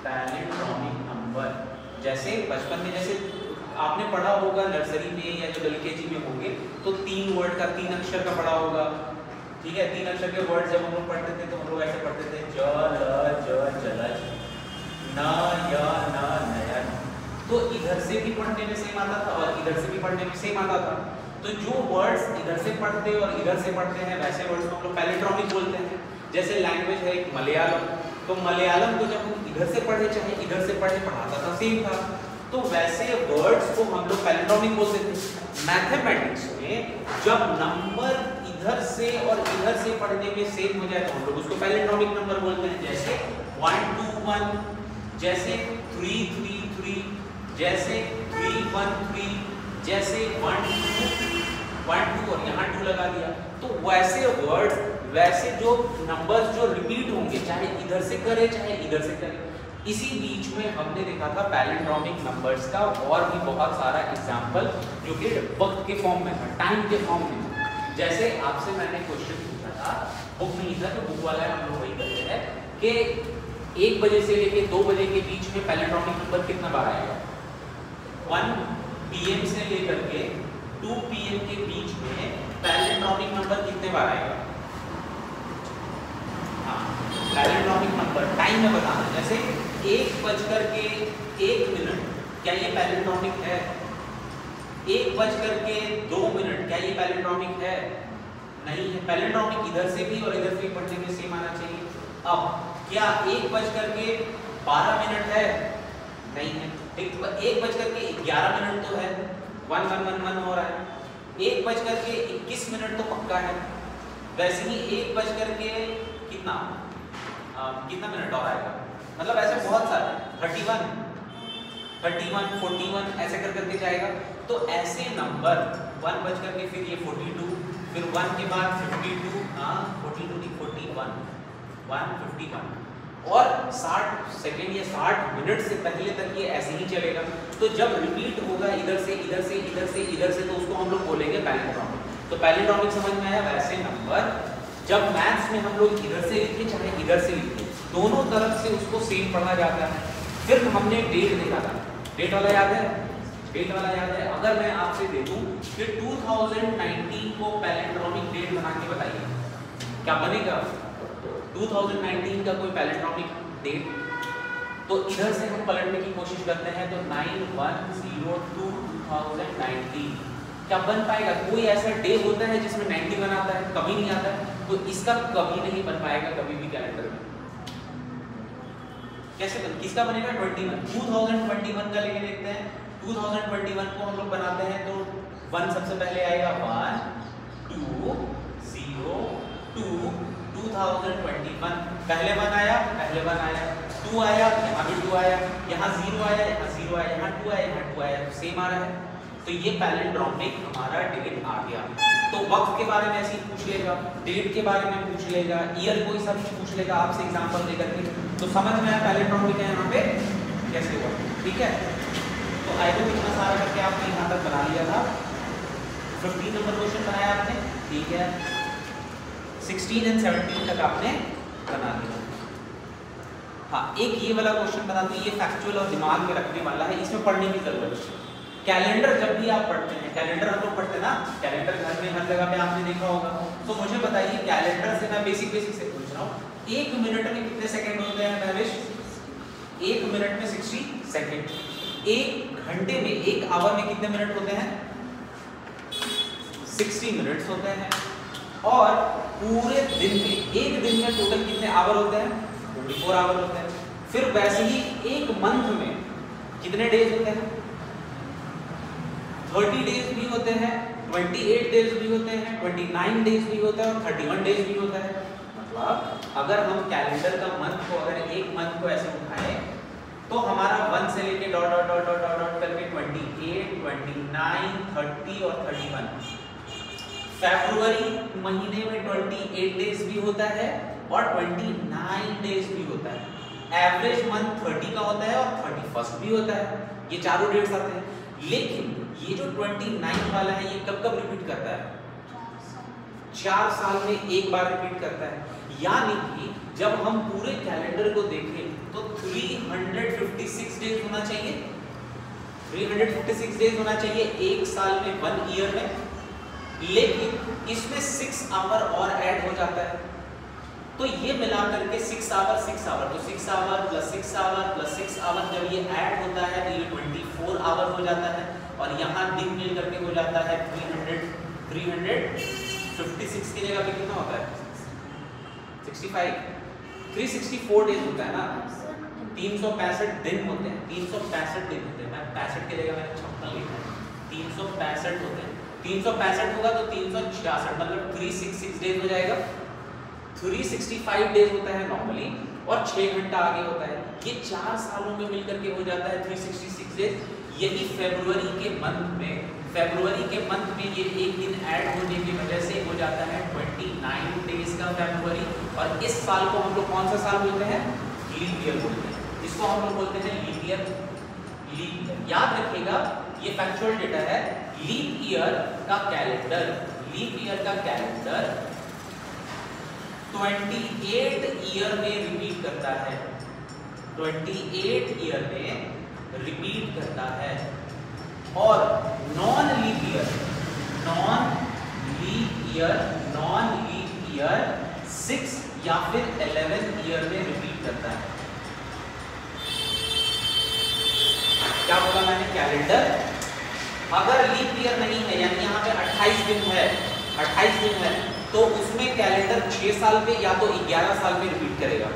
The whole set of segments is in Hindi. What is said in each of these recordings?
Palindromic number. जैसे बचपन में जैसे आपने पढ़ा होगा नर्सरी में या जब LKG में होंगे तो 3 वर्ड का 3 अक्षर का पढ़ा होगा, ठीक है। 3 अक्षर के वर्ड जब हम लोग पढ़ते थे तो हम लोग ऐसे पढ़ते थे ज ल ज जलज, न य न नयन। तो इधर से भी पढ़ने में सेम आता था और इधर से भी पढ़ने में सेम आता था। तो जो वर्ड्स इधर से पढ़ते और इधर से पढ़ते हैं वैसे वर्ड्स को हम लोग पैलिंड्रोमिक बोलते हैं। जैसे लैंग्वेज है एक मलयालम, तो मलयालम को जब हम इधर से पढ़े चाहे इधर से पढ़े पढ़ाता था सेम था। तो वैसे वर्ड्स को हम लोग पैलिंड्रोमिक बोलते थे। मैथमेटिक्स में जब नंबर इधर से और इधर से पढ़ने में सेम हो जाए तो हम लोग उसको पैलिंड्रोमिक नंबर बोलते हैं। जैसे 1 2 1, जैसे 3 3 3, जैसे 3 1 3, जैसे 1 2 और यहाँ 2 लगा दिया। तो वैसे वर्ड्स वैसे जो नंबर्स जो रिपीट होंगे चाहे इधर से करे चाहे इधर से करे। इसी बीच में हमने देखा था पैलिंड्रोमिक नंबर्स का और भी बहुत सारा एग्जांपल जो कि वक्त के फॉर्म में था, टाइम के फॉर्म में था। जैसे आपसे मैंने क्वेश्चन पूछा था, बुक में ही था तो बुक वाला हम लोग वही करते हैं कि 1 बजे से लेके 2 बजे के बीच में पैलिंड्रोमिक नंबर कितना बार आएगा। 1 PM से लेकर के 2 PM के बीच में पैलिंड्रोमिक नंबर कितने बार आएगा। हाँ, पैलिंड्रोमिक नंबर टाइम में बताना। जैसे 1:01 क्या ये पैलिंड्रोमिक है। 1:02 क्या ये पैलिंड्रोमिक है। नहीं है। पैलिंड्रोमिक इधर से भी और इधर से भी पढ़ने में सेम आना चाहिए। अब क्या 1:12 है। नहीं है। 1:11 तो है, 1 1 1 1 हो रहा है। 1:21 तो पक्का है। वैसे ही 1 कितना मिनट और आएगा। मतलब ऐसे बहुत सारे 31 41 ऐसे कर करके जाएगा। तो ऐसे नंबर 1 बज करके फिर ये 42, फिर 1 के बाद 52, 42 नहीं 41, 151 और 60 सेकेंड या 60 मिनट से पहले तक ये ऐसे ही चलेगा। तो जब रिपीट होगा इधर से इधर से इधर से इधर से तो उसको हम लोग बोलेंगे पैलिंड्रोमिक। तो पैलिंड्रोमिक समझ में आया। वैसे नंबर जब मैथ्स में हम लोग इधर से लिखे चाहे इधर से लिखे दोनों तरफ से उसको सेम पढ़ा जाता है। फिर हमने डेट देखा था, डेट वाला याद है। डेट वाला याद है। अगर मैं आपसे दे दूं कि 2019 को पैलिंड्रोमिक डेट बना के बताइए क्या बनेगा। 2019 का कोई पैलिंड्रोमिक डेट तो इधर से हम पलटने की कोशिश करते हैं तो 9102 2019 क्या बन पाएगा। कोई ऐसा डे होता है जिसमें 90 बनाता है, कभी नहीं आता है। तो इसका कभी नहीं बन पाएगा कभी भी कैलेंडर में। कैसे बन, किसका बनेगा 21 2021 का लेके देखते हैं। 2021 को हम लोग बनाते हैं तो 1 सबसे पहले आएगा 1 2 0 2 2021 पहले 1 आया 2 आया, यहाँ भी 2 आया, यहाँ 0 आया, यहाँ 0 आया, यहाँ 2 आया, यहाँ 2 आया, सेम आ रहा है। तो ये पैलिंड्रोमिक हमारा डेट आ गया। तो वक्त के बारे में ऐसे ही पूछ लेगा, डेट के बारे में पूछ लेगा, ईयर कोई सा भी पूछ लेगा आपसे एग्जांपल देकर के। तो समझ में आया पैलिंड्रोमिक है यहाँ पे कैसे हुआ। ठीक है। तो आई होप इतना सारा करके आपने यहाँ तक बना लिया था। 15 नंबर क्वेश्चन बनाया आपने, ठीक है। 16 और 17 तक आपने बना लिया। हाँ, एक ये वाला क्वेश्चन बता दूं, ये फैक्चुअल और दिमाग में रखने वाला है, इसमें पढ़ने की जरूरत है। कैलेंडर जब भी आप पढ़ते हैं, कैलेंडर हम लोग पढ़ते हैं ना, कैलेंडर घर में हर जगह पे आपने देखा होगा। तो मुझे बताइए कैलेंडर से मैं बेसिक से पूछ रहा हूँ, 1 मिनट में कितने सेकंड होते हैं महवेश। 1 मिनट में 60 सेकंड। 1 घंटे में 1 आवर में कितने मिनट होते हैं 60 मिनट्स होते हैं। और पूरे दिन में, एक दिन में टोटल कितने आवर होते हैं 24 आवर होते हैं। फिर वैसे ही एक मंथ में कितने डेज होते हैं 30 डेज भी होते हैं, 28 डेज भी होते हैं, 29 डेज भी होता है और 31 डेज भी होता है। मतलब अगर हम कैलेंडर का मंथ को, अगर एक मंथ को ऐसे उठाएं तो हमारा 1 से लेके dot dot dot dot dot dot करके 28, 29, 30 और 31। फरवरी महीने में 28 डेज भी होता है और 29 डेज भी होता है। एवरेज मंथ 30 का होता है और 31 भी होता है। ये चारों डेट्स आते हैं। लेकिन ये जो 29 वाला है ये कब कब रिपीट करता है 4 साल में एक बार रिपीट करता है। यानी कि जब हम पूरे कैलेंडर को देखें तो 356 डेज होना चाहिए, 356 डेज होना चाहिए एक साल में, 1 ईयर में। लेकिन इसमें 6 आवर और ऐड हो जाता है, तो ये मिला करके 6 आवर 6 आवर, तो 6 hour plus 6 hour plus 6 hour जब ये ऐड होता है तो ये 24 आवर हो जाता है, और यहाँ दिन मिल करके हो जाता है 356 की जगह पे कितना होता है 65, 364 डेज होता है ना, 365 दिन होते हैं, 365 दिन होते हैं। मैं 65 की जगह मैंने 56 लिखा है, 365 होते हैं। 365 होगा तो 366 मतलब 366 डेज हो जाएगा। 365 डेज होता है नॉर्मली, और 6 घंटा आगे होता है। ये 4 सालों में मिलकर के हो जाता है 366 डेज। यही फरवरी के मंथ में ये एक दिन ऐड होने की वजह से हो जाता है 29 डेज का फरवरी। और इस साल को हम लोग कौन सा साल बोलते हैं, लीप ईयर बोलते हैं। इसको हम लोग बोलते हैं लीप ईयर। याद रखिएगा ये फैक्चुअल डेटा है। लीप ईयर का कैलेंडर 28 ईयर में रिपीट करता है, 28 ईयर में रिपीट करता है। और नॉन लीप ईयर 6 या फिर 11 ईयर में रिपीट करता है। क्या बोला मैंने, कैलेंडर। अगर लीप ईयर नहीं है, यानी यहाँ पे 28 दिन है, तो उसमें कैलेंडर 6 साल पे या तो 11 साल में रिपीट करेगा,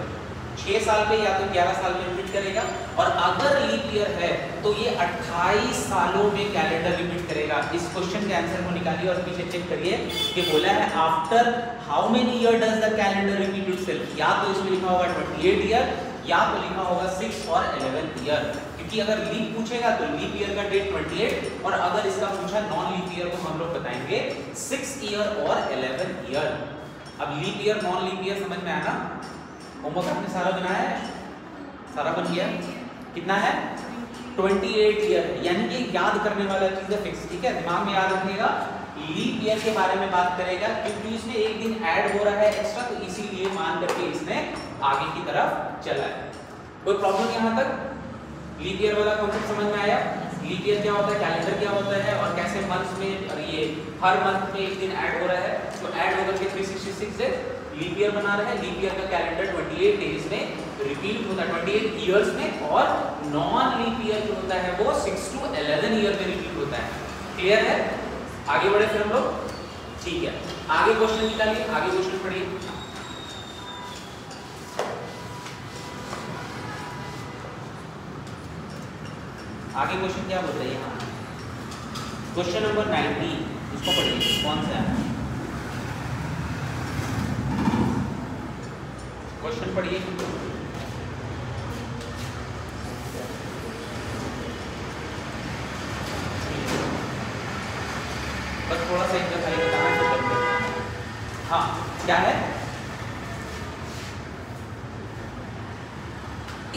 6 साल पे या तो 11 साल में रिपीट करेगा। और अगर लीप ईयर है तो ये 28 सालों में कैलेंडर रिपीट करेगा। इस क्वेश्चन के आंसर को निकालिए और पीछे चेक करिए कि बोला है after how many year does the calendar repeat itself. या तो इसमें लिखा होगा 28 ईयर, या तो लिखा होगा 6 और 11 ईयर, क्योंकि अगर लीप पूछेगा तो लीप ईयर का डेट 28, और अगर इसका पूछा नॉन लीप ईयर को हम लोग बताएंगे 6 ईयर और 11 ईयर। अब leap year non leap year समझ में आया ना। होमवर्क आपने सारा बनाया है, सारा बन गया। कितना है 28 ईयर, यानी कि याद करने वाला चीज है फिक्स, ठीक है, दिमाग में याद रखिएगा। लीप ईयर के बारे में बात करेगा क्योंकि इसमें एक दिन ऐड हो रहा है एक्स्ट्रा, तो इसीलिए मान करके इसने आगे की तरफ चला है। कोई प्रॉब्लम यहाँ तक? लीप ईयर वाला कॉन्सेप्ट समझ में आया? लीप ईयर क्या होता है, कैलेंडर क्या होता है, और कैसे मंथ में, और ये हर मंथ में एक दिन ऐड हो रहा है, तो ऐड होकर के 366 डेज लीप ईयर बना रहा है। लीप ईयर का कैलेंडर 28 डेज में रिपीट होता है, 28 ईयर्स में, और नॉन लीप ईयर जो होता है वो 6 to 11 ईयर में रिपीट होता है। क्लियर है? आगे बढ़े फिर हम लोग, ठीक है। आगे क्वेश्चन निकालिए, आगे क्वेश्चन पढ़िए। आगे क्वेश्चन क्या बोल रहे हैं यहाँ, क्वेश्चन नंबर 19, इसको पढ़िए, कौन सा है क्वेश्चन, पढ़िए। बस थोड़ा सा एक दफा बताना तो करते हैं। हाँ, क्या है,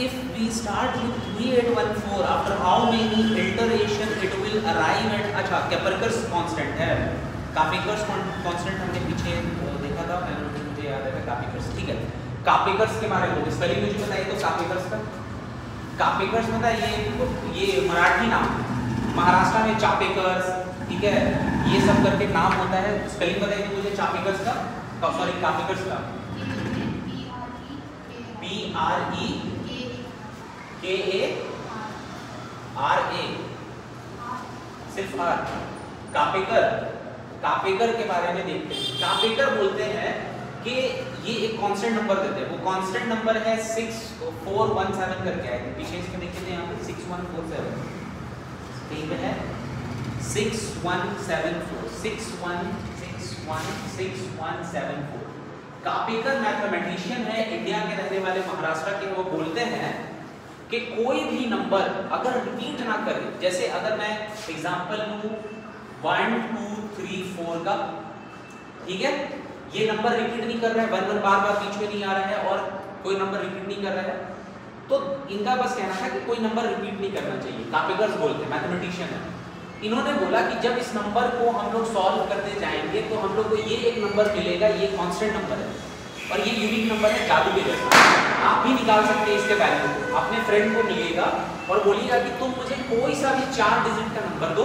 if we start with 3814 after how many iteration it will arrive at, अच्छा कैपरकर्स कांस्टेंट है, कापिकर्स कांस्टेंट हमने पीछे देखा था, मुझे याद है कापिकर्स, ठीक है। कापिकर्स के बारे में स्पेलिंग मुझे बताइए तो कापिकर्स का, कापिकर्स मतलब ये मराठी नाम, महाराष्ट्र में चापेकर्स, ठीक है, ये सब करके नाम होता है। स्पेलिंग बताइए मुझे चापेकर्स का, सॉरी कापिकर्स का, PREKARA, सिर्फ आर। कापेकर, कापेकर के बारे में देखते हैं। कापेकर बोलते हैं कि ये एक कांस्टेंट नंबर देते हैं, वो कांस्टेंट नंबर है 6417 करके आएगा, पीछे इसमें देखिए यहाँ पे 6147 कहीं पे है 6174, 61616174। कापेकर मैथमेटिशियन है, इंडिया के रहने वाले, महाराष्ट्र के। वो बोलते हैं कि कोई भी नंबर अगर रिपीट ना करे, जैसे अगर मैं एग्जांपल लूं 1 2 3 4 का, ठीक है, ये नंबर रिपीट नहीं कर रहा है, 1 1 बार बार बीच में नहीं आ रहा है, और कोई नंबर रिपीट नहीं कर रहा है, तो इनका बस कहना था कि कोई नंबर रिपीट नहीं करना चाहिए। कापेकर्स बोलते हैं, मैथमेटिशियन है। इन्होंने बोला कि जब इस नंबर को हम लोग सॉल्व करते जाएंगे तो हम लोग को ये एक नंबर मिलेगा, ये कांस्टेंट नंबर है और ये यूनिक नंबर है, जादू के जैसा। आप भी निकाल सकते हैं इसके वैल्यू को। अपने फ्रेंड को मिलेगा और बोलिएगा कि तुम मुझे कोई सा भी 4 डिजिट का नंबर दो,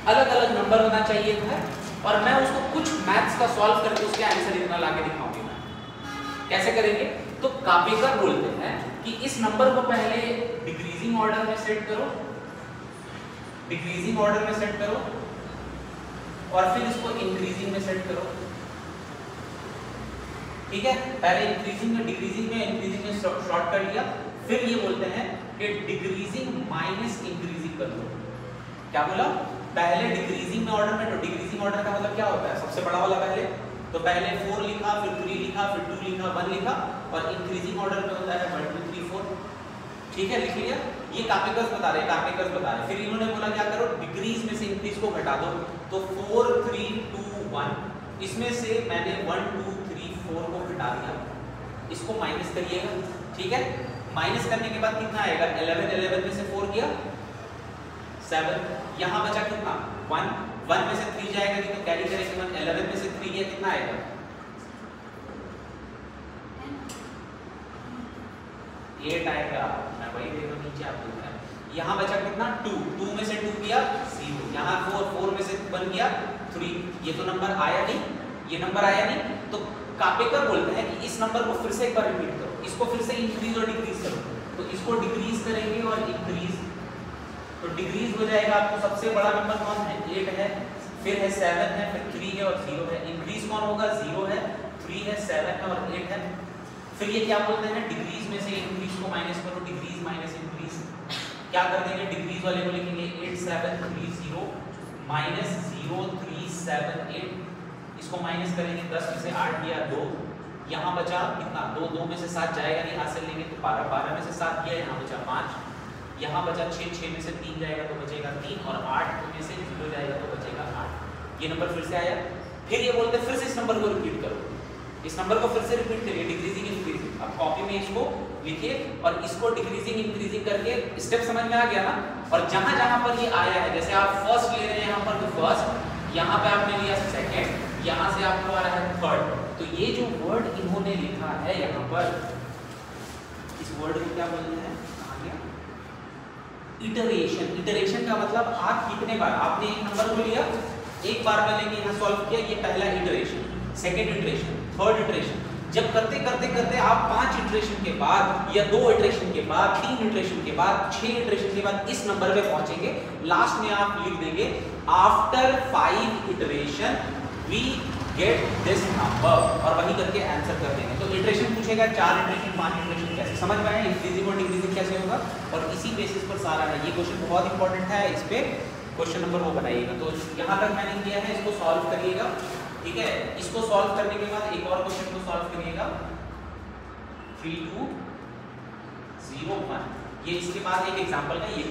अलग अलग नंबर होना चाहिए था, और मैं उसको कुछ मैथ्स का सॉल्व करके उसके आंसर इतना ला के दिखाऊंगी। मैं कैसे करेंगे? तो कापेकर बोलते हैं कि इस नंबर को पहले डिक्रीजिंग ऑर्डर में सेट करो, डिक्रीजिंग ऑर्डर में सेट करो, और फिर इसको इंक्रीजिंग में सेट करो। ठीक है, पहले इंक्रीजिंग में, डिक्रीजिंग में, इंक्रीजिंग में शॉर्ट कर लिया, फिर ये बोलते हैं कि डिक्रीजिंग माइनस इंक्रीजिंग कर लो। क्या बोला? पहले डिक्रीजिंग में ऑर्डर में, तो डिक्रीजिंग ऑर्डर का मतलब क्या होता है? सबसे बड़ा वाला पहले, तो पहले 4 लिखा, फिर 3 लिखा, फिर 2 लिखा, 1 लिखा, और इंक्रीजिंग ऑर्डर में होता है 1 2 3 4। ठीक है, लिख लिया। ये कापेकर्स बता रहे, कापेकर्स बता रहे। फिर इन्होंने बोला क्या करो, डिक्रीज में से इंक्रीज को घटा दो, तो 4 3 2 1, इसमें से मैंने 1 2 3 4 को घटा दिया, इसको माइनस करिएगा। ठीक है, माइनस करने के बाद कितना आएगा? 11 11 में से 4 गया 7, यहाँ बचा कितना? 1 1 में से 3 जाएगा, तो कैरी करेंगे 1, 11 में से 3 गया, कितना आएगा? 8 आएगा। मैं वही देखो नीचे आप देख रहे हैं, यहाँ बचा कितना? 2 2 में से 2 गया 0, यहाँ 4 4 में से 1 गया 3, ये तो नंबर आया नहीं, ये नंबर आया नहीं। तो कापेकर बोलते हैं कि इस नंबर को फिर से एक बार रिपीट करो, इसको फिर से इंक्रीज और डिक्रीज करो। तो इसको डिक्रीज करेंगे और इंक्रीज, तो डिक्रीज हो जाएगा। आपको सबसे बड़ा नंबर कौन है? 8 है, फिर है 7 है, फिर 3 है और 0 है। इंक्रीज कौन होगा? 0 है, 3 है, 7 है और 8 है। फिर ये क्या बोलते हैं? डिक्रीज में से इंक्रीज को माइनस करो, डिक्रीज माइनस इंक्रीज। क्या कर देंगे? डिक्रीज वाले को लिखेंगे 8 7 3 0 माइनस 0 3 7 8, इसको माइनस करेंगे, 10 में से 8 गया 2, यहाँ बचा कितना? 2 2 में से 7 जाएगा नहीं, हाथ से लेंगे तो 12 12 में से 7 गया, यहाँ बचा 5, यहाँ बचा 6 6 में से 3 जाएगा तो बचेगा 3, और 8 में से 0 जाएगा तो बचेगा 8। ये नंबर फिर से आया। फिर ये बोलते हैं फिर से इस नंबर को रिपीट करो, इस नंबर को फिर से रिपीट करिए, डिक्रीजिंग इंक्रीजिंग। अब कॉपी में इसको लिखिए और इसको डिक्रीजिंग इंक्रीजिंग करके स्टेप समझ में आ गया ना। और जहां जहां पर ये आया है, जैसे आप फर्स्ट ले रहे हैं यहाँ पर, तो फर्स्ट, यहाँ पे आपने लिया सेकंड, यहाँ से आपको आ रहा है थर्ड। तो ये जो वर्ड इन्होंने लिखा है यहाँ पर, इस वर्ड को क्या बोलते हैं? इटरेशन। इटरेशन का मतलब आप कितने बार, आपने एक नंबर को लिया, एक बार में लेके यहाँ सॉल्व किया, ये पहला iteration, second iteration, third iteration. जब करते करते करते आप 5 इटरेशन के बाद या 2 इटरेशन के बाद, 3 इटरेशन के बाद, 6 इटरेशन के बाद इस नंबर पे पहुंचेंगे, लास्ट में आप लिख देंगे after 5 iteration we get this number, और वही करके आंसर कर देंगे। तो इटरेशन पूछेगा 4 इटरेशन 5 इटरेशन कैसे, समझ में आया? इंक्रीजिंग और डिक्रीजिंग कैसे होगा, और इसी बेसिस पर सारा है। ये क्वेश्चन बहुत इंपॉर्टेंट है, इस पे क्वेश्चन नंबर वो बनाइएगा। तो यहाँ तक मैंने किया है, इसको सॉल्व करिएगा। ठीक है, इसको सॉल्व करने के बाद एक और क्वेश्चन को सॉल्व करिएगा, 3 2 0 1। ये इसके बाद एक एग्जांपल है, ये